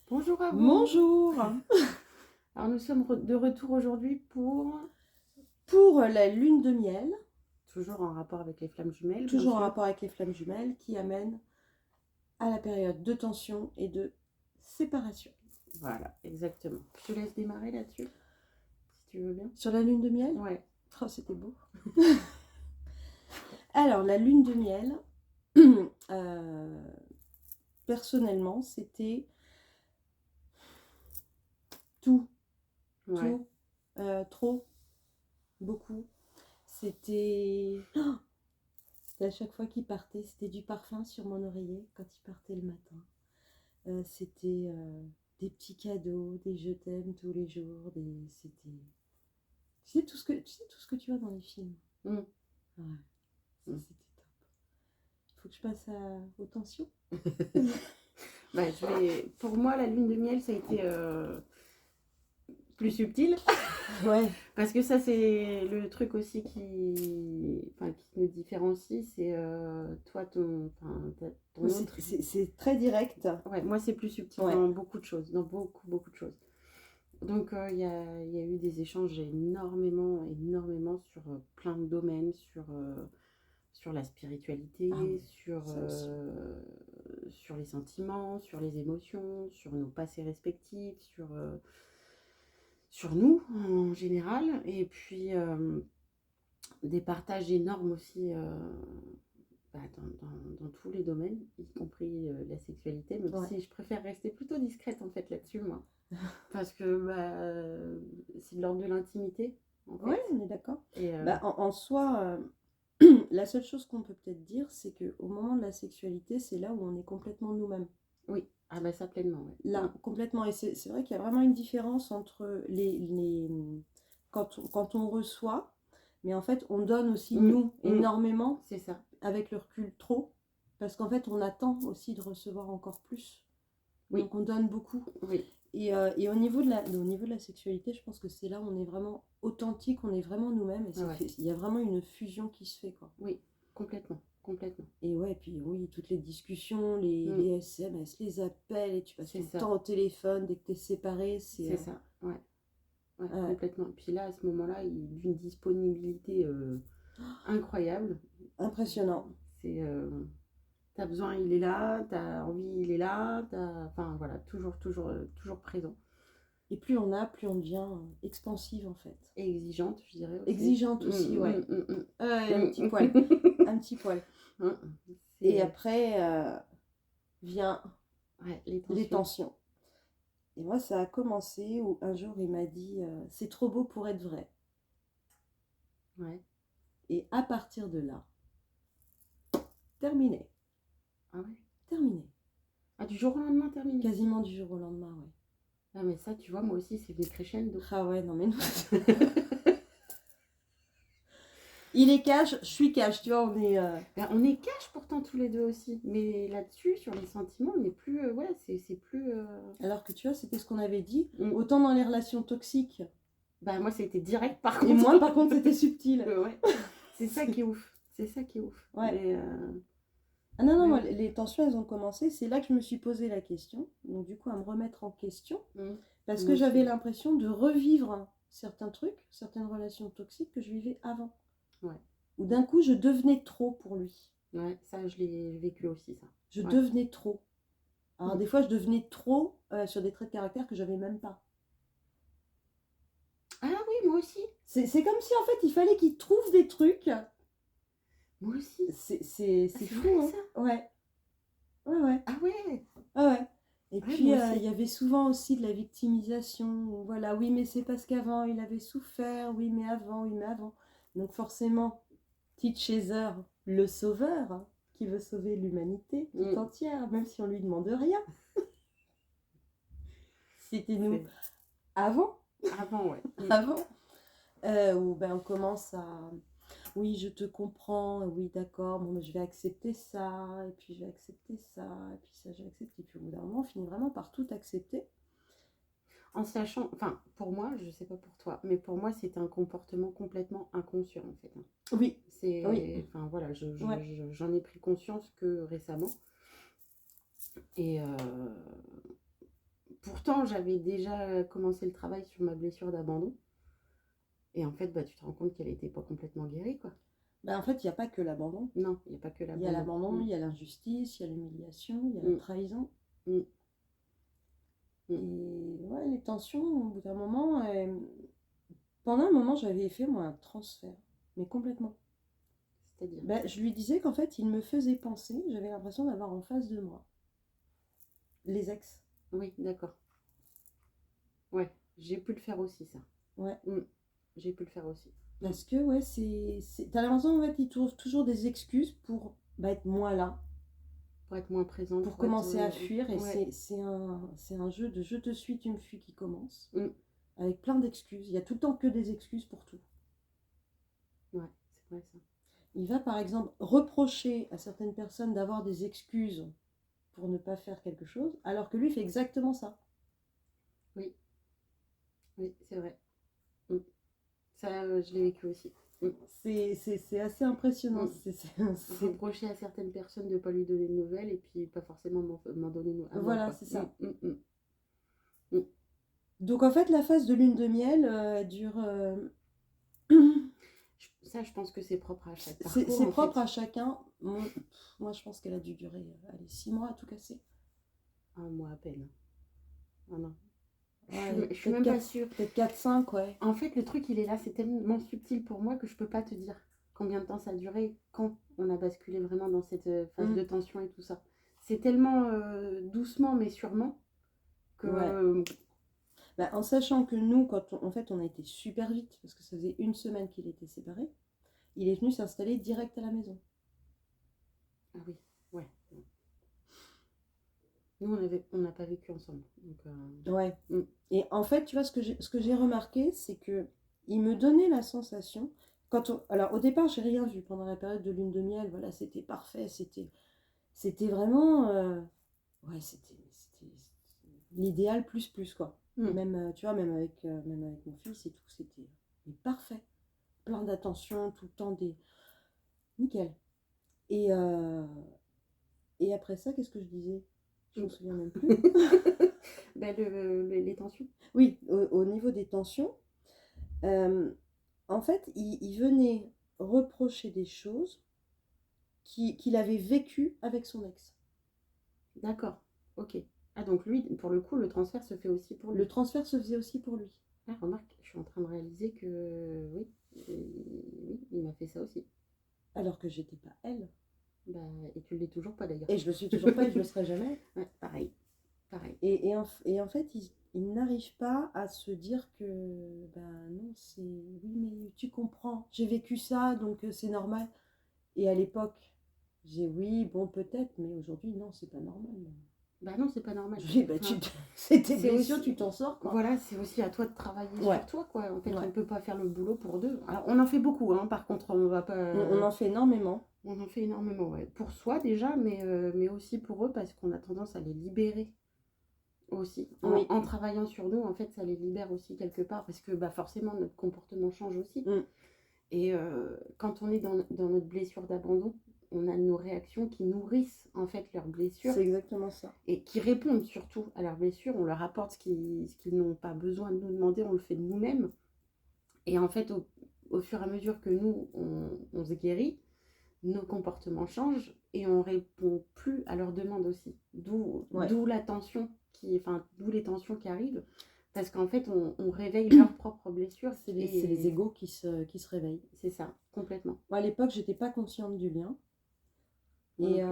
Bonjour à vous. Bonjour. Alors nous sommes de retour aujourd'hui Pour la lune de miel, toujours en rapport avec les flammes jumelles, toujours en bien sûr. rapport avec les flammes jumelles, qui amène à la période de tension et de séparation. Voilà, exactement. Je te laisse démarrer là-dessus, si tu veux bien. Sur la lune de miel, Ouais. oh, c'était beau. Alors, la lune de miel, personnellement, c'était tout, Ouais. trop, beaucoup. C'était... à chaque fois qu'il partait, c'était du parfum sur mon oreiller quand il partait le matin. C'était des petits cadeaux, des je t'aime tous les jours, c'était... Tu sais tout ce que tu as dans les films. Mm. Ouais, ça c'était top. Il faut que je passe aux tensions. Pour moi, la lune de miel, ça a été plus subtil. Ouais. Parce que ça, c'est le truc aussi qui nous différencie. C'est toi, ton autre. C'est très direct. Ouais, moi, c'est plus subtil dans beaucoup de choses, dans beaucoup de choses. Donc, il y a eu des échanges énormément sur plein de domaines, sur la spiritualité, sur les sentiments, sur les émotions, sur nos passés respectifs, sur nous en général. Et puis, des partages énormes aussi dans tous les domaines, y compris la sexualité, même si je préfère rester plutôt discrète en fait là-dessus, moi. Parce que c'est de l'ordre de l'intimité. En fait. Ouais, on est d'accord. En soi, la seule chose qu'on peut peut-être dire, c'est qu'au moment de la sexualité, c'est là où on est complètement nous-mêmes. Oui, ah bah ça pleinement. Ouais. Là, complètement. Et c'est vrai qu'il y a vraiment une différence entre quand on reçoit, mais en fait, on donne aussi, nous, énormément. C'est ça. Avec le recul, trop. Parce qu'en fait, on attend aussi de recevoir encore plus. Oui. Donc, on donne beaucoup. Oui. Et au niveau de la sexualité, je pense que c'est là où on est vraiment authentique, on est vraiment nous-mêmes. Et il y a vraiment une fusion qui se fait, quoi. Oui, complètement. Et ouais, puis oui, toutes les discussions, les SMS, les appels, et tu passes tout le temps au téléphone dès que tu es séparé. C'est ça, ouais. Complètement. Puis là, à ce moment-là, il y a d'une disponibilité incroyable. Impressionnant. C'est... t'as besoin, il est là, t'as envie, il est là, enfin voilà, toujours présent. Et plus on a, plus on devient expansive en fait. Et exigeante, je dirais aussi. Exigeante aussi, ouais. Un petit poil. Un petit poil. Et après, vient les tensions. Et moi, ça a commencé où un jour, il m'a dit c'est trop beau pour être vrai. Ouais. Et à partir de là, terminé. Ah ouais. Terminé. Ah, du jour au lendemain, terminé. Quasiment du jour au lendemain, ouais. Ah, mais ça, tu vois, moi aussi, c'est des crescendo. Ah ouais, non mais non. Il est cash, je suis cash, tu vois, on est... on est cash pourtant tous les deux aussi, mais là-dessus, sur les sentiments, on n'est plus... c'est plus... Alors que tu vois, c'était ce qu'on avait dit, autant dans les relations toxiques... Bah moi, c'était direct par contre. Et moi, par contre, c'était subtil. Ouais. C'est ça qui est ouf. C'est ça qui est ouf. Ouais. Mais, ah non, non, moi, les tensions, elles ont commencé. C'est là que je me suis posé la question. Donc, du coup, à me remettre en question. Parce que j'avais l'impression de revivre certains trucs, certaines relations toxiques que je vivais avant. Ouais. Où d'un coup, je devenais trop pour lui. Ouais, ça, je l'ai vécu aussi, ça. Je devenais trop. Alors, des fois, je devenais trop sur des traits de caractère que j'avais même pas. Ah oui, moi aussi. C'est comme si, en fait, il fallait qu'il trouve des trucs. Moi aussi. C'est fou, hein. Ça. Ouais. Ouais. Ah ouais. Ah ouais. Et puis, il y avait souvent aussi de la victimisation. Voilà, oui, mais c'est parce qu'avant, il avait souffert. Oui, mais avant. Donc, forcément, Teach Chaser, le sauveur, qui veut sauver l'humanité tout entière, même si on lui demande rien. C'était nous. Avant. Avant, ouais. Avant. Où on commence à... Oui, je te comprends, oui, d'accord, bon, je vais accepter ça, et puis je vais accepter ça, et puis ça, je vais accepter. Et puis au bout d'un moment, on finit vraiment par tout accepter. En sachant, enfin, pour moi, je sais pas pour toi, mais pour moi, c'est un comportement complètement inconscient, en fait. Oui. Enfin, voilà, j'en ai pris conscience que récemment. Et pourtant, j'avais déjà commencé le travail sur ma blessure d'abandon. Et en fait, tu te rends compte qu'elle n'était pas complètement guérie, quoi. En fait, il n'y a pas que l'abandon. Non, il n'y a pas que Il y a l'abandon. l'abandon, il y a l'injustice, il y a l'humiliation, il y a la trahison. Et ouais, les tensions, au bout d'un moment, pendant un moment, j'avais fait, moi, un transfert, mais complètement. C'est-à-dire je lui disais qu'en fait, il me faisait penser, j'avais l'impression d'avoir en face de moi les ex. Oui, d'accord. Ouais, j'ai pu le faire aussi, ça. Ouais. J'ai pu le faire aussi. Parce que, ouais, t'as l'impression, en fait, il trouve toujours des excuses pour être moins là. Pour être moins présente. Pour commencer à fuir. Et c'est un jeu de je te suis, tu me fuis qui commence. Avec plein d'excuses. Il y a tout le temps que des excuses pour tout. Ouais, c'est vrai ça. Il va, par exemple, reprocher à certaines personnes d'avoir des excuses pour ne pas faire quelque chose, alors que lui fait exactement ça. Oui. Oui, c'est vrai. Ça, je l'ai vécu aussi. C'est assez impressionnant. Reprocher à certaines personnes de ne pas lui donner de nouvelles et puis pas forcément m'en donner de nouvelles. Voilà, c'est ça. Donc en fait, la phase de lune de miel dure... Ça, je pense que c'est propre à chaque parcours. C'est propre à chacun. Moi, je pense qu'elle a dû durer 6 mois à tout casser. Un mois à peine. Ah non. Ouais, je suis même pas sûre. Peut-être 4-5, ouais. En fait, le truc, il est là. C'est tellement subtil pour moi que je peux pas te dire combien de temps ça a duré, quand on a basculé vraiment dans cette phase de tension et tout ça. C'est tellement doucement mais sûrement que... Ouais. En sachant que nous, en fait, on a été super vite, parce que ça faisait 1 semaine qu'il était séparé, il est venu s'installer direct à la maison. Ah oui, ouais. Nous, on n'a pas vécu ensemble. Donc, Ouais. Et en fait, tu vois, ce que j'ai remarqué, c'est que il me donnait la sensation... Alors, au départ, j'ai rien vu. Pendant la période de lune de miel, voilà, c'était parfait. C'était vraiment... Ouais, c'était l'idéal plus, quoi. Même, tu vois, même avec mon fils et tout, c'était parfait. Plein d'attention, tout le temps nickel. Et après ça, qu'est-ce que je disais? Je me souviens même plus. Les tensions. Oui, au niveau des tensions, en fait, il venait reprocher des choses qu'il avait vécues avec son ex. D'accord, ok. Ah, donc lui, pour le coup, le transfert se fait aussi pour lui. Le transfert se faisait aussi pour lui. Ah, remarque, je suis en train de réaliser que oui, il m'a fait ça aussi. Alors que j'étais pas elle. Et tu l'es toujours pas d'ailleurs. Et je le suis toujours pas et je le serai jamais. Ouais, pareil. Et en fait, il n'arrive pas à se dire que non, c'est oui, mais tu comprends, j'ai vécu ça, donc c'est normal. Et à l'époque, j'ai oui, bon, peut-être, mais aujourd'hui, non, c'est pas normal. Non, c'est pas normal. C'est tes blessures, tu t'en sors, quoi. Voilà, c'est aussi à toi de travailler sur toi, quoi. En fait, on ne peut pas faire le boulot pour deux. Alors, on en fait beaucoup, hein, par contre, on va pas... On en fait énormément. On en fait énormément, ouais. Pour soi, déjà, mais aussi pour eux, parce qu'on a tendance à les libérer aussi. En travaillant sur nous, en fait, ça les libère aussi quelque part, parce que forcément, notre comportement change aussi. Et quand on est dans notre blessure d'abandon, on a nos réactions qui nourrissent en fait leurs blessures. C'est exactement ça. Et qui répondent surtout à leurs blessures. On leur apporte ce qu'ils n'ont pas besoin de nous demander, on le fait de nous-mêmes. Et en fait, au fur et à mesure que nous, on se guérit, nos comportements changent et on répond plus à leurs demandes aussi. D'où la tension d'où les tensions qui arrivent. Parce qu'en fait, on réveille leurs propres blessures. C'est les égos qui se réveillent. C'est ça, complètement. Moi, à l'époque, j'étais pas consciente du lien. Et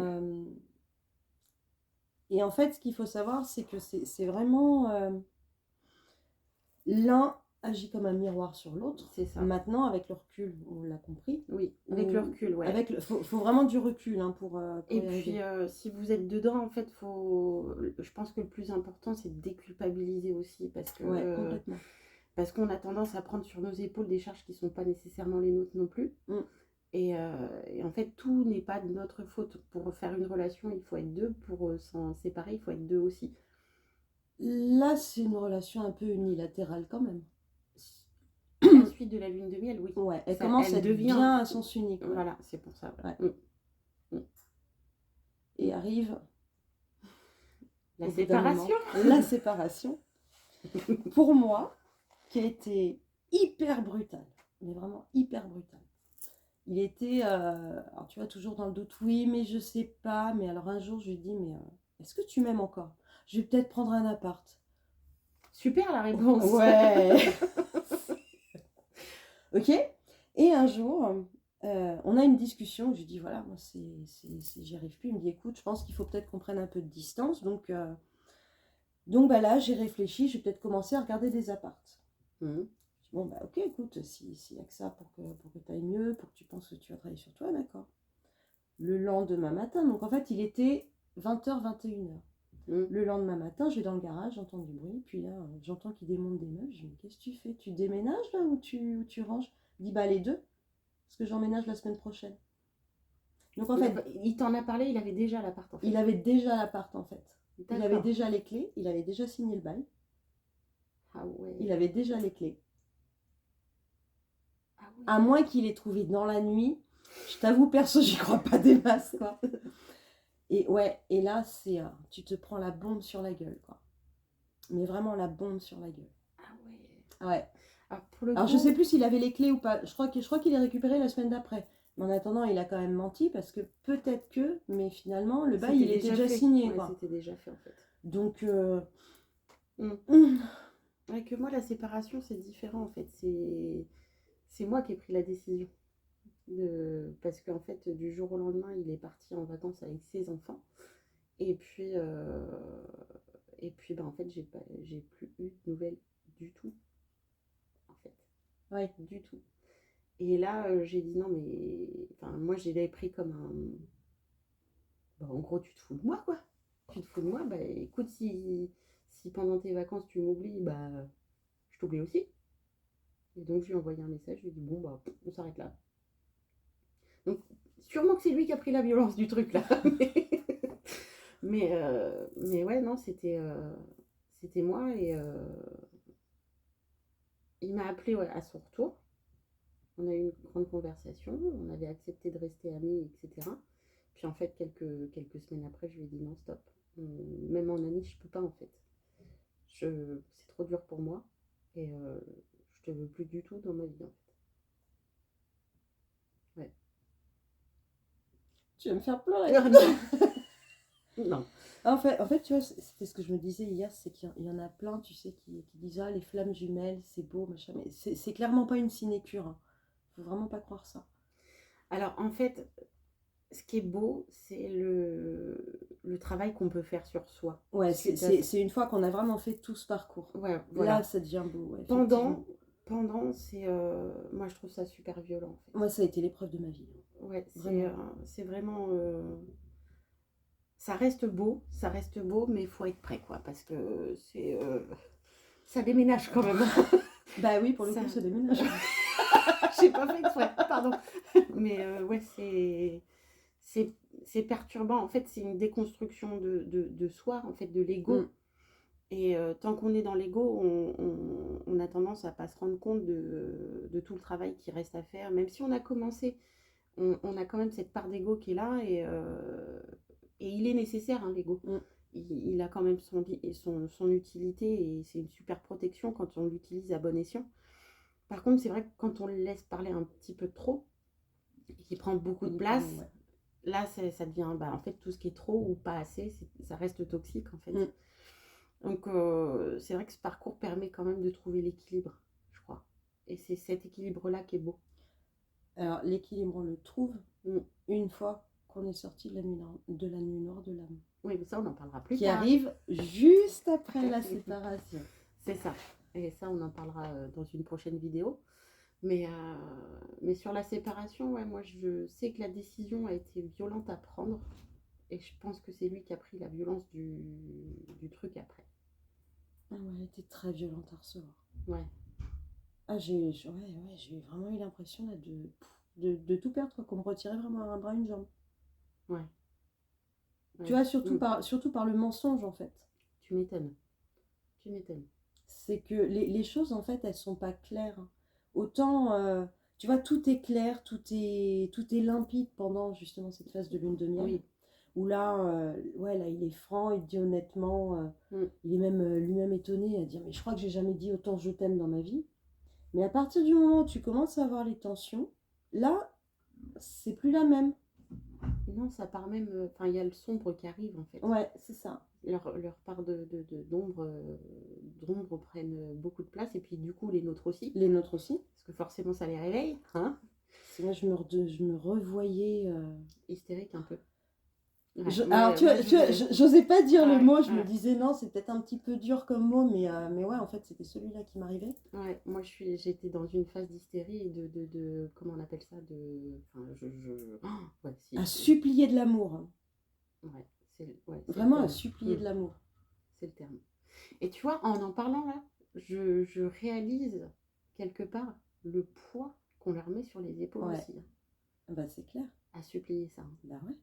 en fait, ce qu'il faut savoir, c'est que c'est vraiment... l'un agit comme un miroir sur l'autre. C'est ça. Maintenant, avec le recul, on l'a compris. Oui, avec le recul, ouais. Faut vraiment du recul pour et puis, si vous êtes dedans, en fait, je pense que le plus important, c'est de déculpabiliser aussi. Parce que, complètement. Parce qu'on a tendance à prendre sur nos épaules des charges qui ne sont pas nécessairement les nôtres non plus. Et en fait, tout n'est pas de notre faute. Pour faire une relation, il faut être deux. Pour s'en séparer, il faut être deux aussi. Là, c'est une relation un peu unilatérale quand même. La suite de la lune de miel, oui. Ouais, elle commence à être bien à sens unique. Ouais. Voilà, c'est pour ça. Ouais. Et arrive La au bout d'un moment. séparation. La séparation, pour moi, qui a été hyper brutale, mais vraiment hyper brutale. Il était, alors tu vois, toujours dans le doute, oui, mais je sais pas. Mais alors un jour, je lui ai dit, mais est-ce que tu m'aimes encore? Je vais peut-être prendre un appart. Super la réponse. Ouais. Ok. Et un jour, on a une discussion. Je lui dis, voilà, moi, j'y arrive plus. Il me dit, écoute, je pense qu'il faut peut-être qu'on prenne un peu de distance. Donc bah là, j'ai réfléchi, je vais peut-être commencer à regarder des apparts. Mhm. Bon, bah ok, écoute, s'il y a que ça pour que tu ailles mieux, pour que tu penses que tu vas travailler sur toi, d'accord. Le lendemain matin, donc en fait, il était 20h, 21h. Mhm. Le lendemain matin, je vais dans le garage, j'entends du bruit, puis là, j'entends qu'il démonte des meubles. Je me dis, qu'est-ce que tu fais? Tu déménages là ou tu ranges? Il dit, bah les deux, parce que j'emménage la semaine prochaine. Donc en fait, Il t'en a parlé, il avait déjà l'appart en fait. il avait déjà l'appart en fait. Il avait D'accord. déjà les clés, il avait déjà signé le bail, Ah ouais. il avait déjà les clés. Ah ouais. À moins qu'il ait trouvé dans la nuit. Je t'avoue, perso, j'y crois pas des masses, quoi. Et ouais, et là, tu te prends la bombe sur la gueule, quoi. Mais vraiment la bombe sur la gueule. Ah ouais. Ouais. Pour le Alors, coup, je sais plus s'il avait les clés ou pas. Je crois qu'il les récupéré la semaine d'après. Mais en attendant, il a quand même menti parce que peut-être que, mais finalement, le bail, il était déjà fait. signé, Ouais, quoi. c'était déjà fait en fait. Donc, Ouais, que moi, la séparation, c'est différent en fait. C'est moi qui ai pris la décision. Parce qu'en fait, du jour au lendemain, il est parti en vacances avec ses enfants. Et puis bah, en fait, j'ai plus eu de nouvelles du tout. En fait. ouais. Du tout. Et là, j'ai dit non, mais. Enfin, moi, je l'avais pris comme un. Bah, en gros, tu te fous de moi, quoi. Tu te fous de moi, bah écoute, si pendant tes vacances tu m'oublies, bah je t'oublie aussi. Et donc, je lui ai envoyé un message, je lui ai dit bon, bah on s'arrête là. Donc, sûrement que c'est lui qui a pris la violence du truc, là. mais ouais, non, c'était moi et il m'a appelé ouais, à son retour. On a eu une grande conversation, on avait accepté de rester amis, etc. Puis en fait, quelques semaines après, je lui ai dit non, stop. Même en ami, je peux pas en fait. C'est trop dur pour moi et je te veux plus du tout dans ma vie en fait. Ouais. Tu vas me faire pleurer. Non. En fait, tu vois, c'était ce que je me disais hier, c'est qu'il y en a plein, tu sais, qui disent ah les flammes jumelles, c'est beau, machin, mais c'est clairement pas une sinécure. Hein. Faut vraiment pas croire ça. Alors en fait, ce qui est beau, c'est le travail qu'on peut faire sur soi. Ouais, c'est une fois qu'on a vraiment fait tout ce parcours. Ouais, voilà. Là, ça devient beau. Ouais, pendant c'est moi je trouve ça super violent en fait. Moi, ça a été l'épreuve de ma vie. Ouais, c'est vraiment ça reste beau, mais il faut être prêt quoi, parce que ça déménage quand même. Bah oui, pour le coup, ça déménage. J'ai pas fait exprès, pardon. Mais ouais, c'est perturbant. En fait, c'est une déconstruction de soi, en fait, de l'ego. Et tant qu'on est dans l'ego, on a tendance à pas se rendre compte de tout le travail qui reste à faire. Même si on a commencé, on a quand même cette part d'ego qui est là et il est nécessaire, hein, l'ego. Il a quand même son utilité et c'est une super protection quand on l'utilise à bon escient. Par contre, c'est vrai que quand on le laisse parler un petit peu trop et qu'il prend beaucoup de place, là, ça devient, bah, en fait, tout ce qui est trop ou pas assez, ça reste toxique, en fait. Donc, c'est vrai que ce parcours permet quand même de trouver l'équilibre, je crois. Et c'est cet équilibre-là qui est beau. Alors, l'équilibre, on le trouve une fois qu'on est sorti de la nuit noire de l'âme. Oui, mais ça, on en parlera plus qui tard. Arrive juste après la séparation. C'est ça. Et ça, on en parlera dans une prochaine vidéo. Mais sur la séparation, ouais, moi, je sais que la décision a été violente à prendre. Et je pense que c'est lui qui a pris la violence du truc après. Ah ouais, elle était très violente à recevoir. Ouais. Ah, j'ai vraiment eu l'impression là, de tout perdre, quoi, qu'on me retirait vraiment un bras, une jambe. Ouais. Tu vois, surtout par le mensonge, en fait. Tu m'étonnes. C'est que les choses, en fait, elles sont pas claires. Autant, tu vois, tout est clair, tout est limpide pendant justement cette phase de lune de miel. Oui. où là, ouais, là, il est franc, il dit honnêtement, il est même lui-même étonné à dire, mais je crois que j'ai jamais dit autant je t'aime dans ma vie. Mais à partir du moment où tu commences à avoir les tensions, là, c'est plus la même. Non, ça part même. Enfin, il y a le sombre qui arrive en fait. Ouais, c'est ça. Leur part d'ombre prennent beaucoup de place et puis du coup les nôtres aussi. Les nôtres aussi. Parce que forcément ça les réveille. Hein, moi, je me revoyais. hystérique un peu. Ouais, alors, tu vois, j'osais pas dire le mot, je me disais non, c'est peut-être un petit peu dur comme mot, mais ouais, en fait, c'était celui-là qui m'arrivait. Ouais, moi j'étais dans une phase d'hystérie et de comment on appelle ça, ouais, à supplier de l'amour. Ouais, vraiment à supplier de l'amour. C'est le terme. Et tu vois, en parlant là, je réalise quelque part le poids qu'on leur met sur les épaules aussi. Hein. Bah, c'est clair. À supplier ça. Hein. Bah ouais,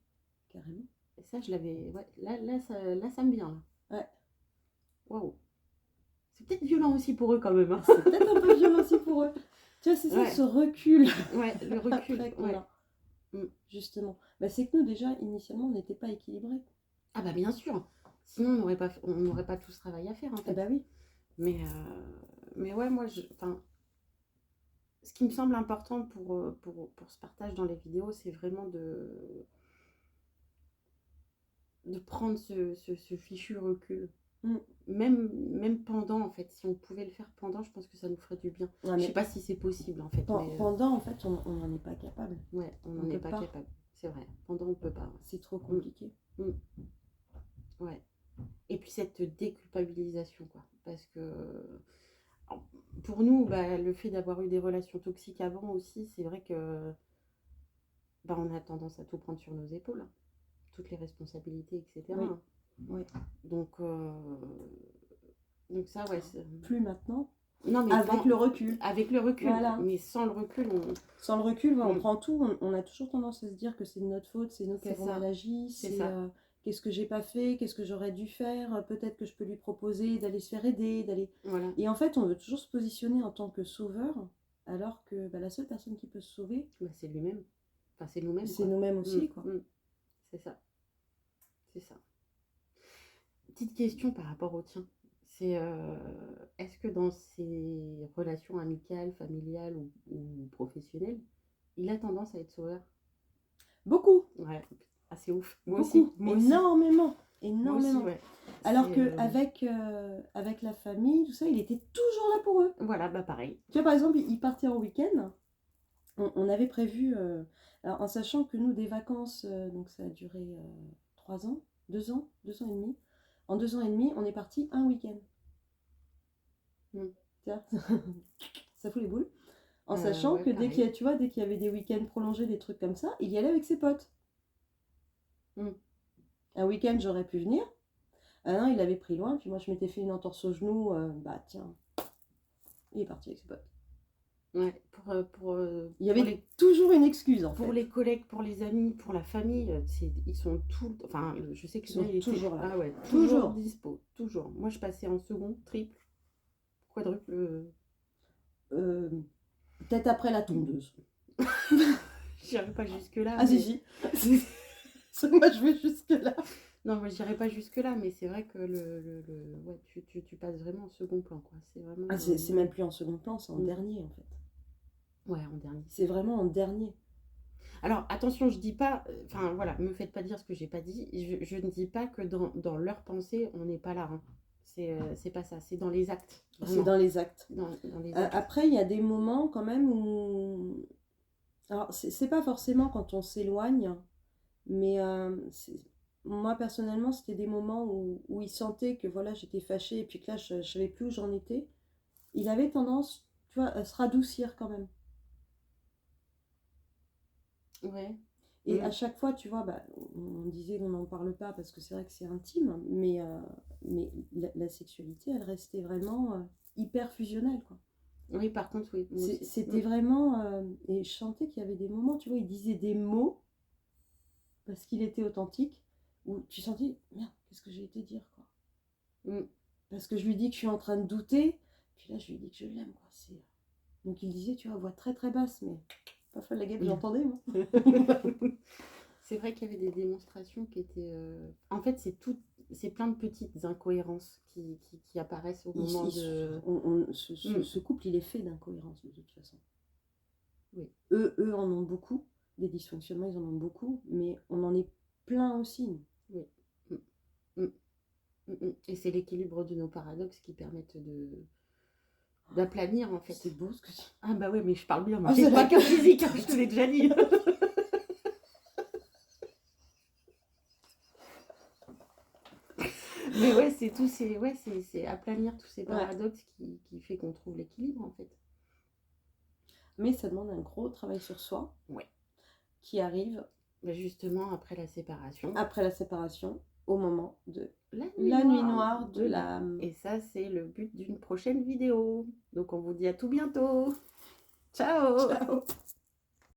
carrément. Et ça, je l'avais. Ouais, là, ça me vient. Là. Ouais. Waouh. C'est peut-être violent aussi pour eux quand même. Hein. C'est peut-être un peu violent aussi pour eux. Tu vois, c'est ça, ce recul. Ouais, le recul. Après, justement. Bah, c'est que nous, déjà, initialement, on n'était pas équilibrés. Ah bah bien sûr. Sinon, on n'aurait pas tout ce travail à faire en fait. Ah bah oui. Mais ouais, moi, ce qui me semble important pour ce partage dans les vidéos, c'est vraiment de prendre ce fichu recul. Même pendant, en fait. Si on pouvait le faire pendant, je pense que ça nous ferait du bien. Ouais, je sais pas si c'est possible, en fait. Pendant, en fait, on n'en est pas capable. Ouais, on n'en est pas capable. C'est vrai. Pendant, on peut pas. Ouais. C'est trop compliqué. Ouais. Et puis cette déculpabilisation, quoi. Parce que pour nous, bah, le fait d'avoir eu des relations toxiques avant aussi, c'est vrai que bah, on a tendance à tout prendre sur nos épaules. Hein. Toutes les responsabilités, etc. Oui. Oui. Donc ça, ouais. Plus maintenant. Non, mais avec le recul. Avec le recul. Voilà. Mais sans le recul, sans le recul, on prend tout. On a toujours tendance à se dire que c'est de notre faute, c'est nous qui avons mal agi. C'est ça. Qu'est-ce que j'ai pas fait, qu'est-ce que j'aurais dû faire, peut-être que je peux lui proposer d'aller se faire aider, d'aller. Voilà. Et en fait, on veut toujours se positionner en tant que sauveur, alors que bah, la seule personne qui peut se sauver, bah, c'est lui-même. Enfin, c'est nous-mêmes. C'est nous-mêmes aussi, quoi. C'est ça. C'est ça. Petite question par rapport au tien. C'est est-ce que dans ses relations amicales, familiales ou professionnelles, il a tendance à être sauveur? Beaucoup. Ouais, assez ouf. Moi aussi. Énormément. Énormément. Moi aussi, ouais. Alors qu'avec avec la famille, tout ça, il était toujours là pour eux. Voilà, bah pareil. Tu vois, par exemple, il partait en week-end. On avait prévu, alors, en sachant que nous, des vacances, donc ça a duré 3 ans, 2 ans, 2 ans et demi. En 2 ans et demi, on est parti un week-end. Tiens, ça fout les boules. En sachant que dès qu'il y avait des week-ends prolongés, des trucs comme ça, il y allait avec ses potes. Un week-end, j'aurais pu venir. Ah non, il avait pris loin, puis moi je m'étais fait une entorse au genou, bah tiens, il est parti avec ses potes. Ouais, il y avait toujours une excuse en fait. Pour les collègues, pour les amis, pour la famille, ils sont enfin, je sais qu'ils sont toujours là. Ah ouais, toujours dispo, toujours. Moi, je passais en second, triple, quadruple. Peut-être après la tondeuse. J'irai pas jusque-là. Ah si. Moi, je vais jusque-là. Non, moi, j'irai pas jusque-là, mais c'est vrai que ouais, tu passes vraiment en second plan, quoi. C'est vraiment. Ah, c'est même plus en second plan, c'est en dernier, en fait. Ouais, en dernier. C'est vraiment en dernier. Alors, attention, je dis pas... Enfin, voilà, me faites pas dire ce que j'ai pas dit. Je ne dis pas que dans leur pensée, on n'est pas là. Hein. C'est pas ça, c'est dans les actes. Vraiment. C'est dans les actes. Dans les actes. Après, il y a des moments, quand même, où... Alors, c'est pas forcément quand on s'éloigne, mais moi, personnellement, c'était des moments où il sentait que, voilà, j'étais fâchée, et puis que là, je savais plus où j'en étais. Il avait tendance, tu vois, à se radoucir quand même. Ouais. Et à chaque fois, tu vois, bah, on disait qu'on n'en parle pas parce que c'est vrai que c'est intime, mais la sexualité, elle restait vraiment hyper fusionnelle, quoi. Oui, par contre, oui. C'était vraiment... et je sentais qu'il y avait des moments, tu vois, il disait des mots, parce qu'il était authentique, où tu sentais, merde, qu'est-ce que j'ai été dire, quoi. Parce que je lui dis que je suis en train de douter, puis là, je lui dis que je l'aime, quoi. Donc il disait, tu vois, voix très très basse, mais... pas folle la gueule, j'entendais, moi. C'est vrai qu'il y avait des démonstrations qui étaient... En fait, c'est plein de petites incohérences qui apparaissent au moment de... Ce couple, il est fait d'incohérences de toute façon. Oui. Eux en ont beaucoup, des dysfonctionnements, ils en ont beaucoup, mais on en est plein aussi. Nous. Oui. Et c'est l'équilibre de nos paradoxes qui permettent d'aplanir, en fait. C'est beau ce que tu... Ah bah ouais, mais je parle bien, mais c'est pas que physique, je te l'ai déjà dit. Mais ouais, c'est tout, c'est aplanir tous ces paradoxes qui fait qu'on trouve l'équilibre, en fait. Mais ça demande un gros travail sur soi. Ouais. Qui arrive... Justement, après la séparation. Après la séparation, au moment de la nuit noire de l'âme. Et ça, c'est le but d'une prochaine vidéo. Donc, on vous dit à tout bientôt. Ciao. Ciao.